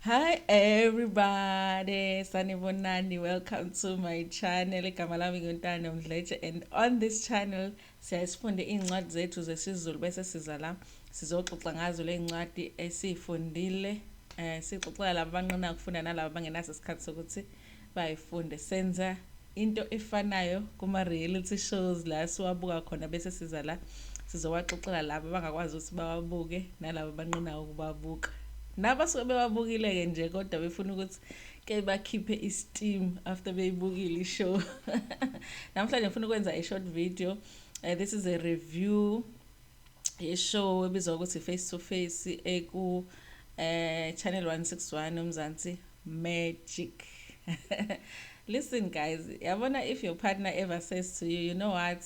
Hi everybody, Sanibonani. Welcome to my channel. Igama lami nguNtando Mdletshe, and on this channel siyasifunde incwadi zethu zesiZulu bese siza la sizoxoxa ngazo le ncwadi esifundile. Sixoxela laba abanqina ukufunda nalabo abangenaso isikhathi sokuthi bayifunde. Senza into efanayo kuma reality shows la siwabuka khona bese siza la sizowaxoxela labo abangakwazi ukuthi bawabuke nalabo abanqina ukubabuka. Nabasuke bewabukile-ke nje kodwa befuna ukuthi ke bakhiphe i-steam after beyibukile i-show. Namhlanje ngifuna ukwenza a-short video. This is a review ye-show ebizwa ukuthi face to face eku channel 161 Mzansi Magic. Listen guys, yabona if your partner ever says to you, you know what?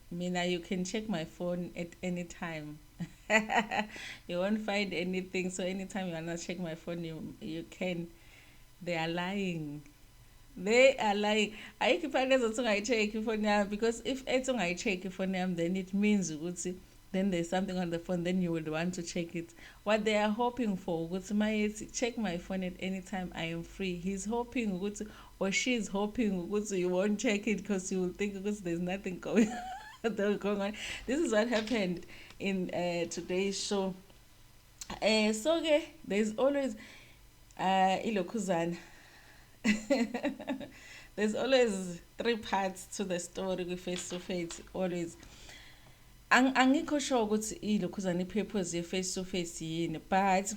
Mina, you can check my phone at any time. You won't find anything, so anytime you wanna check my phone, you can. They are lying. They are lying. I keep on check your phone because if it's on I check your phone, then it means then there's something on the phone, then you would want to check it. What they are hoping for, check my phone at any time I am free. He's hoping, or she's hoping, you won't check it because you will think there's nothing going on. This is what happened in today's show. There's always ilokuzana. There's always three parts to the story with face to face. Always. Angikho sure ukuthi ilokhuzana i-purpose ye-face to face yini, but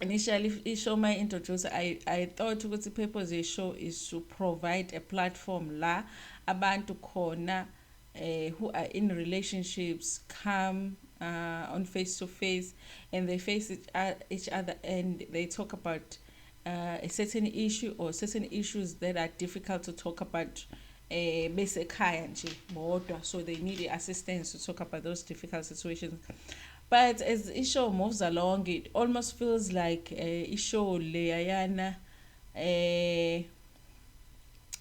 initially i-show my introducer, I thought ukuthi i-purpose ye-show is to provide a platform la abantu khona who are in relationships come on face to face and they face each other and they talk about a certain issue or certain issues that are difficult to talk about besekhaya nje bodwa, so they need assistance to talk about those difficult situations. But as the show moves along, it almost feels like ishow leyana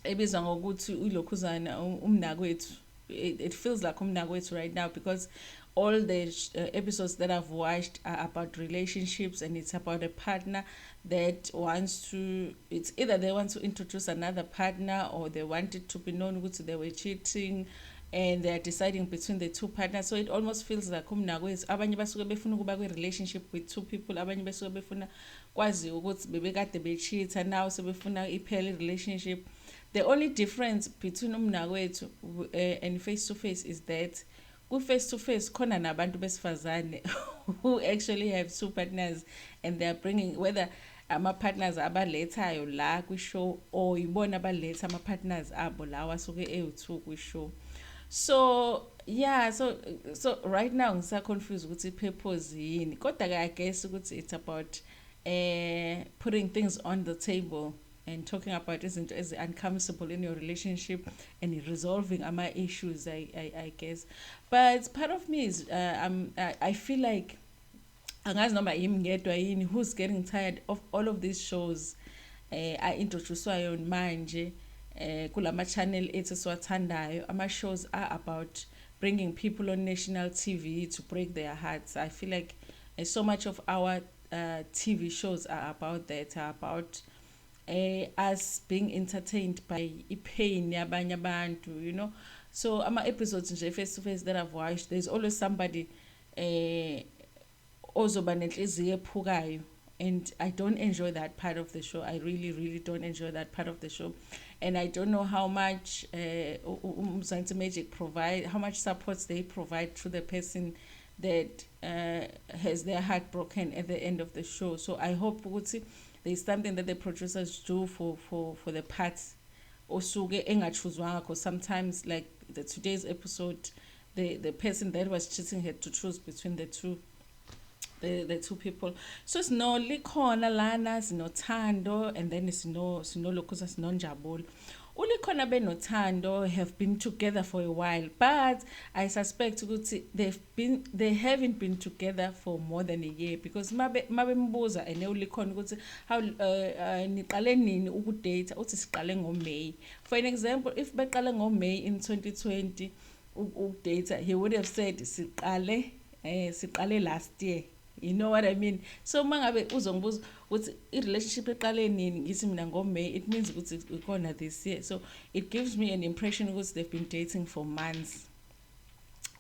ebizwa ngokuthi ulokhuzana umnakwethu. It feels like umnakwethu right now because all the episodes that I've watched are about relationships, and it's about a partner that wants to, it's either they want to introduce another partner or they want it to be known that they were cheating and they're deciding between the two partners. So it almost feels like umnakwethu abanye basuke befuna ukuba kwi-relationship with two people, abanye basuke befuna kwazi ukuthi bebekade becheata, now sebefuna iphele relationship. The only difference between umnakwethu and face to face is that face to face khona nabantu besifazane who actually have two partners and they are bringing, whether ama-partners abalethayo la kwi-show or ibona abaletha ama-partners abo lawa asuke ewu-2 kwi-show. So yeah, so right now ngisa-confused ukuthi i-purpose yini, kodwa-ke I guess ukuthi it's about putting things on the table and talking about izinto uncomfortable in your relationship and resolving issues, I guess. But part of me is I feel like angazi noma yimi ngedwa yini who's getting tired of all of these shows introduced manje kulama channel ethu siwathandayo. Ama-shows are about bringing people on national TV to break their hearts. I feel like so much of our TV shows are about that, are about us being entertained by pain yabanye abantu, you know. So ama-episodes nje face to face that I've watched, there's always somebody ozoba nenhliziyo ephukayo, and I don't enjoy that part of the show. I really don't enjoy that part of the show, and I don't know how much Mzansi Magic provide, how much supports they provide to the person that has their heart broken at the end of the show. So I hope there's something that the producers do for the parts osuke engachuzwanga, because sometimes like today's episode, the person that was cheating had to choose between the two people. So it's no Likhona lana, it's no Tando, and then it's no Lokuza, it's no Njabulo. Likhona benothando have been together for a while, but I suspect they haven't been together for more than a year, because mabe mbuza ene uLikhona ukuthi how niqale nini ukudate, uthi siqale ngoMay. For an example, if beqale ngoMay in 2020 ukudate, he would have said siqale last year. You know what I mean? So mangabe uzongibuza ukuthi i-relationship eqale nini ngithi mina ngo-May, it means ukuthi ikhona this year. So it gives me an impression ukuthi they've been dating for months.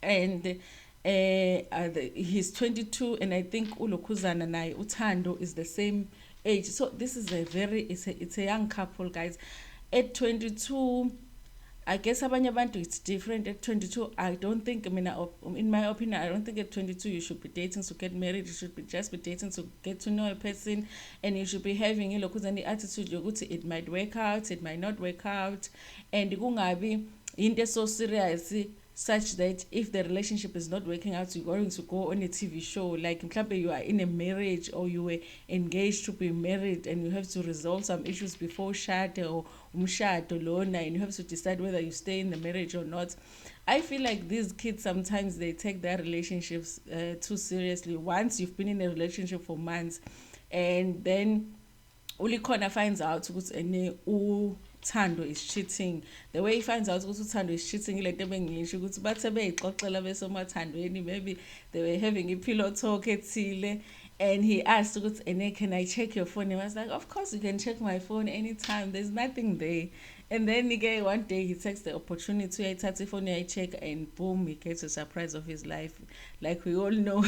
And he's 22, and I think uLokhuzana naye uThando is the same age. So this is it's a young couple, guys. At 22, I guess abanye abantu it's different. At 22, I don't think, I mean, in my opinion, I don't think at 22 you should be dating to get married. You should just be dating to get to know a person, and you should be having the attitude yokuthi it might work out, it might not work out, and kungabi into so serious such that if the relationship is not working out, you're going to go on a TV show. Like, you are in a marriage or you were engaged to be married and you have to resolve some issues before shado or umshado lona, and you have to decide whether you stay in the marriage or not. I feel like these kids sometimes they take their relationships too seriously. Once you've been in a relationship for months, and then Likhona finds out ukuthi Thando is cheating. The way he finds out ukuthi Thando is cheating, like bengisho ukuthi bathe beyixoxela besomathandweni, maybe they were having a pillow talk ethile, and he asked ukuthi can I check your phone? He was like, of course you can check my phone anytime, there's nothing there. And then again, one day he takes the opportunity to take phone, I check, and boom, he gets a surprise of his life. Like we all know.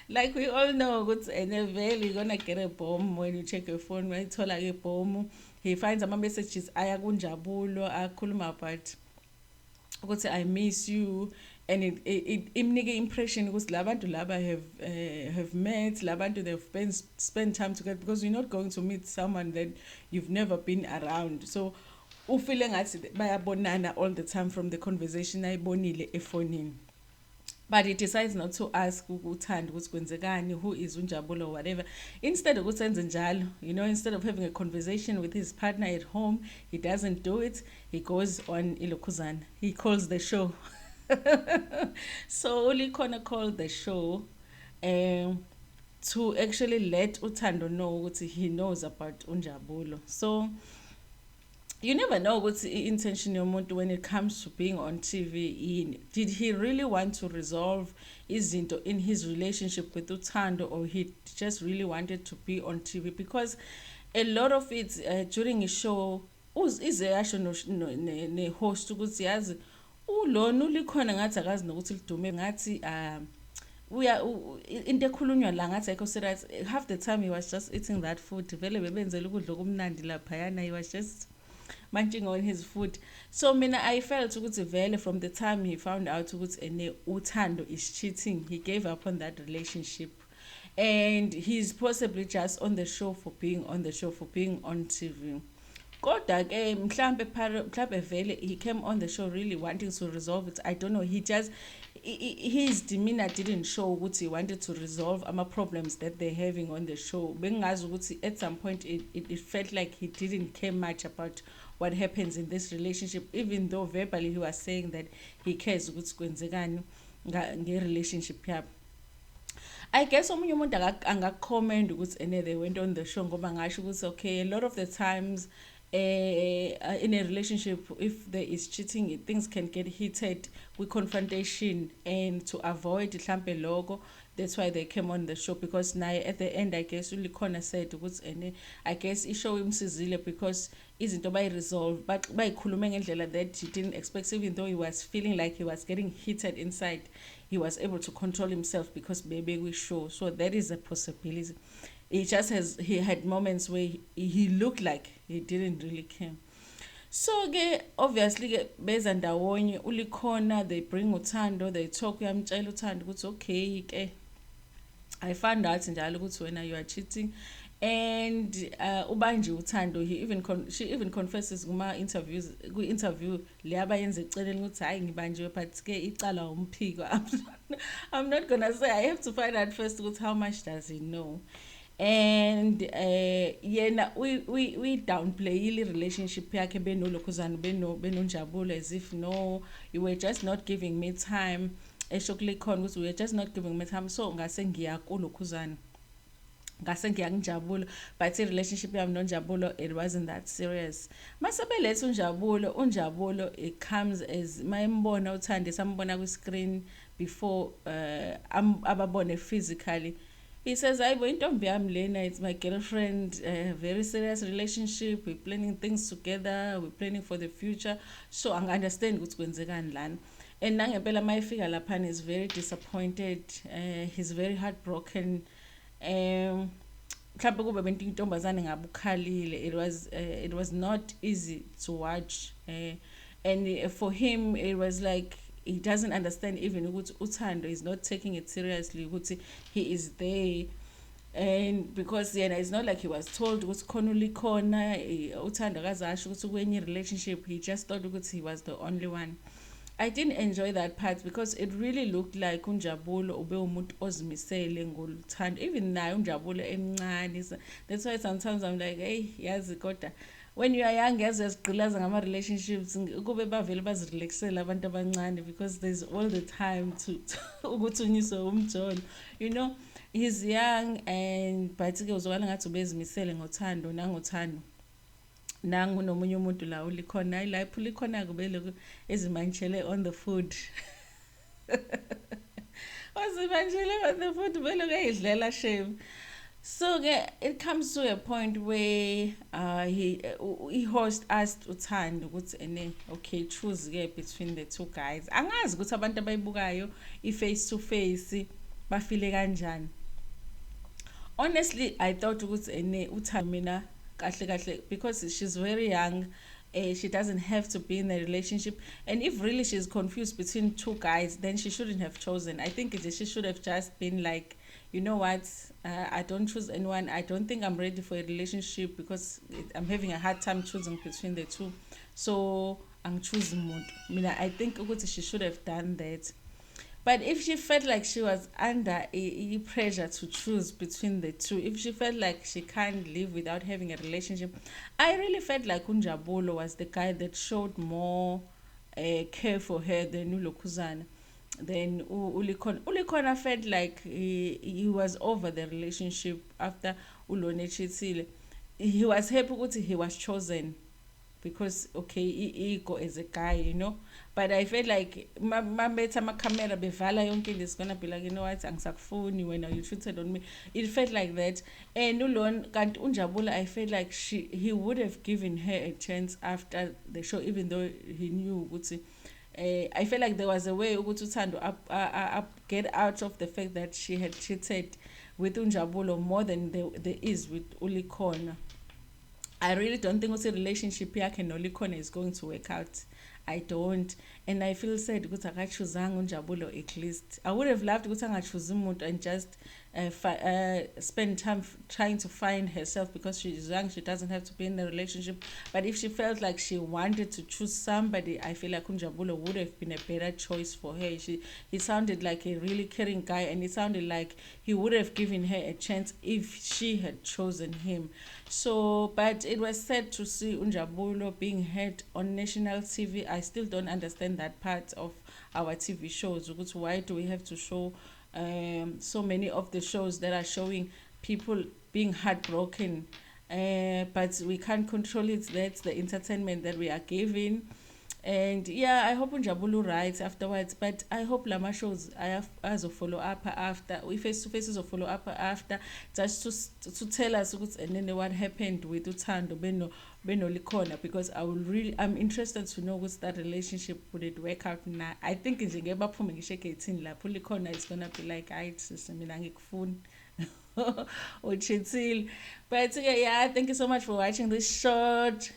Like we all know, you're gonna get a bomb when you check your phone. When you tell like a bomb, he finds some messages. Aya kunjabulo, akhuluma about ukuthi I miss you, and it imnike impression ukuthi labantu laba have met, labantu they've spent time together, because you're not going to meet someone that you've never been around. So ufile ngathi bayabonana all the time from the conversation ayibonile efonini. But he decides not to ask uThando ukuthi kwenzekani, who is uNjabulo or whatever. Instead of ukuthi njalo, instead of having a conversation with his partner at home, he doesn't do it. He goes on Likhona. He calls the show. So Likhona called the show to actually let uThando know what he knows about uNjabulo. So you never know what's the intention when it comes to being on TV. Did he really want to resolve izinto in his relationship with uThando, or he just really wanted to be on TV? Because a lot of it during a show, izeyasho ne host ukuthi yazi ulona ulikhona ngathi akazi nokuthi lidume ngathi into ekhulunywa la ngathi ayikho serious. Half the time he was just eating that food. Vele bebenzela ukudla okumnandi laphayana. He was just munching on his food. So I felt ukuthi vele from the time he found out ukuthi uThando is cheating, he gave up on that relationship, and he's possibly just on the show for being on the show, for being on TV. Kodwa ke mhlambe vele he came on the show really wanting to resolve it. I don't know, his demeanor didn't show ukuthi he wanted to resolve problems that they're having on the show. Bengazi ukuthi at some point it felt like he didn't care much about what happens in this relationship, even though verbally he was saying that he cares ukuthi kwenzekani nge-relationship yabo. I guess omunye umuntu angakhommend ukuthi they went on the show ngoba ngasho ukuthi okay, a lot of the times in a relationship, if there is cheating, things can get heated with confrontation, and to avoid mhlambe logo, that's why they came on the show. Because now at the end, I guess Likhona said ukuthi I guess ishow imsizile because izinto bayiresolve, but bayikhulume ngendlela that he didn't expect. Even though he was feeling like he was getting heated inside, he was able to control himself because baby we show. So that is a possibility. He had moments where he looked like he didn't really care. So obviously beza ndawonye uLikhona, they bring uThando, they talk, uyamtshela uThando ukuthi okay I found out njalo ukuthi wena you are cheating, and ubanje uThando, she even confesses ku-interview leyaba yenza eceleni ukuthi hayi ngibanjiwe, but ke icala umphiko. I'm not gonna say, I have to find out first ukuthi how much does he know. And we downplay the relationship yakhe benoLokhuzana benonjabulo, as if no, you were just not giving me time. Eshokulikhona we were just not giving me time. So ngase ngiya kuLokhuzana, ngase ngiya kuNjabulo, but the relationship yami noNjabulo, it wasn't that serious. Masabelethe uNjabulo, it comes as mayimbona uThandi, sambona ku screen before ababone physically. He says, I went on Lena, it's my girlfriend, very serious relationship, we're planning things together, we're planning for the future. So I understand what's going on. And nangempela mayefika laphana is very disappointed, he's very heartbroken. Mhlawumbe kube bento intombazane ngabe ukhalile, it was not easy to watch, and for him it was like he doesn't understand even ukuthi uthando is not taking it seriously, ukuthi he is there. And because it's not like he was told ukuthi khona ulikhona uthando akazasho ukuthi kwenye relationship, he just thought ukuthi he was the only one. I didn't enjoy that part because it really looked like uNjabulo ube umuntu ozimisele ngoluthando, even naye uNjabulo emncane. That's why sometimes I'm like, hey, yazi kodwa when you are young yazi uyazigqilaza ngama relationships kube bavele bazirelaxela abantu abancane, because there's all the time to ukuthi unyiswe umjono, you know. He's young, and but ke uzokala ngathi ubezimisele ngothando nangothando. Nangu nomunye umuntu la ulikhona la iphula ikhona kube lokho ezimanchele on the food. Ezimanchele on the food belo ke idlela shame. So it comes to a point where he host asked uthando ukuthi ene okay choose ke between the two guys. Angazi ukuthi abantu abayibukayo I face to face bafile kanjani. Honestly, I thought ukuthi ene uthando mina kahle because she's very young, she doesn't have to be in a relationship, and if really she's confused between two guys, then she shouldn't have chosen. I think she should have just been like, you know what, I don't choose anyone, I don't think I'm ready for a relationship because I'm having a hard time choosing between the two, so I'm choosing umuntu. I think she should have done that. But if she felt like she was under a pressure to choose between the two, if she felt like she can't live without having a relationship, I really felt like Njabulo was the guy that showed more care for her than uLokhuzana. Then Likhona felt like he was over the relationship after uLone chitile. He was happy ukuthi he was chosen because okay he go as a guy, you know. But I felt like mabetha camera bevala yonke is gonna be like, you know what, angisakufuni when you cheated on me. It felt like that. And kanti uNjabulo, I felt like he would have given her a chance after the show, even though he knew ukuthi I felt like there was a way ukuthi uthando get out of the fact that she had cheated with uNjabulo more than there is with uLikhona. I really don't think the relationship yakhe noLikhona is going to work out. I don't, and I feel sad ukuthi akachuzanga uNjabulo at least. I would have loved ukuthi angachuzi umuntu and just spend time trying to find herself, because she's young, she doesn't have to be in a relationship. But if she felt like she wanted to choose somebody, I feel like uNjabulo would have been a better choice for her. He sounded like a really caring guy, and it sounded like he would have given her a chance if she had chosen him. So, but it was sad to see uNjabulo being heard on national TV. I still don't understand that part of our TV shows. Why do we have to show so many of the shows that are showing people being heartbroken, but we can't control it? That's the entertainment that we are giving. And yeah, I hope Njabulo writes afterwards, but I hope Lama shows I have as a follow up after, we face to faces of follow up after, just to tell us and then what happened with Uthando Beno Likhona, because I'm interested to know what's that relationship, would it work out now. I think it's a game up for me la Likhona is gonna be like phone or chitil. But yeah, thank you so much for watching this short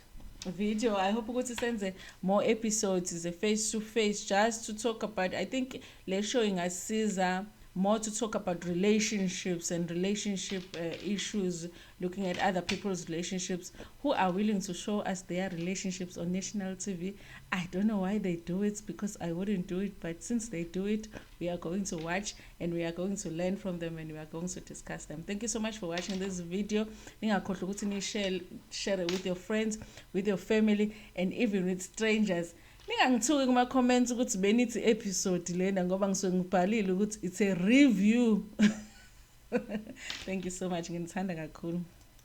video. I hope to send more episodes is a face to face, just to talk about, I think they're showing us Caesar more to talk about relationships and relationship issues, looking at other people's relationships who are willing to show us their relationships on national TV. I don't know why they do it, because I wouldn't do it, but since they do it, we are going to watch and we are going to learn from them and we are going to discuss them. Thank you so much for watching this video. Share it with your friends, with your family, and even with strangers. Ningangithuki kuma comments ukuthi benithi episode lena ngoba ngisuke ngibhalile ukuthi it's a review. Thank you so much, nginithanda kakhulu.